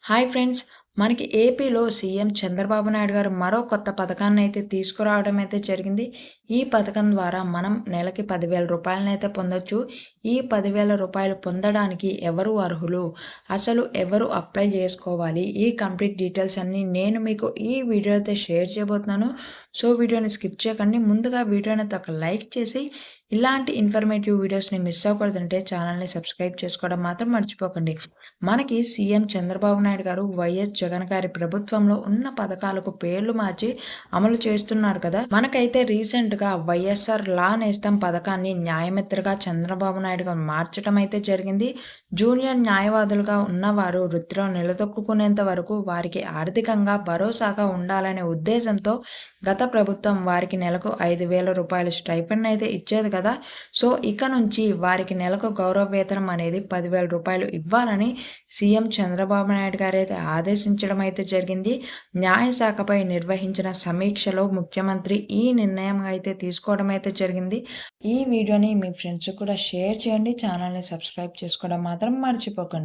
Hi friends. మనకి ఏపీలో CM Chandrababu Naidu గారు మరో కొత్త పథకాన్నయితే తీసుకురావడం అయితే జరిగింది. ఈ పథకం ద్వారా మనం నెలకి 10,000 రూపాయలనైతే పొందొచ్చు. ఈ 10,000 రూపాయలు పొందడానికి ఎవరు అర్హులు? అసలు ఎవరు అప్లై చేసుకోవాలి? ఈ కంప్లీట్ డీటెయిల్స్ అన్నీ నేను మీకు ఈ వీడియో అయితే షేర్ చేయబోతున్నాను. సో, వీడియోని స్కిప్ చేయకండి. ముందుగా వీడియోనైతే ఒక లైక్ చేసి ఇలాంటి ఇన్ఫర్మేటివ్ వీడియోస్‌ని మిస్ అవ్వకూడదంటే ఛానల్‌ని సబ్స్క్రైబ్ చేసుకోవడం మాత్రం మర్చిపోకండి. మనకి సీఎం చంద్రబాబు నాయుడు గారు వైఎస్ జగన్ గారి ప్రభుత్వంలో ఉన్న పథకాలకు పేర్లు మార్చి అమలు చేస్తున్నారు కదా! మనకైతే రీసెంట్‌గా వైఎస్ఆర్ లా నేస్తం పథకాన్ని న్యాయమిత్రగా చంద్రబాబు నాయుడు గారు మార్చడం అయితే జరిగింది. జూనియర్ న్యాయవాదులుగా ఉన్నవారు వృత్తిలో నిలదొక్కుకునేంత వరకు వారికి ఆర్థికంగా భరోసాగా ఉండాలనే ఉద్దేశంతో గత ప్రభుత్వం వారికి నెలకు 5,000 రూపాయల స్టైపెండ్ అయితే ఇచ్చేది కదా! సో, ఇక నుంచి వారికి నెలకు గౌరవ వేతనం అనేది 10,000 రూపాయలు ఇవ్వాలని సీఎం చంద్రబాబు నాయుడు గారైతే ఆదేశించడం అయితే జరిగింది. న్యాయశాఖపై నిర్వహించిన సమీక్షలో ముఖ్యమంత్రి ఈ నిర్ణయం అయితే తీసుకోవడం అయితే జరిగింది. ఈ వీడియోని మీ ఫ్రెండ్స్‌కి కూడా షేర్ చేయండి. ఛానల్‌ని సబ్స్క్రైబ్ చేసుకోవడం మాత్రం మర్చిపోకండి.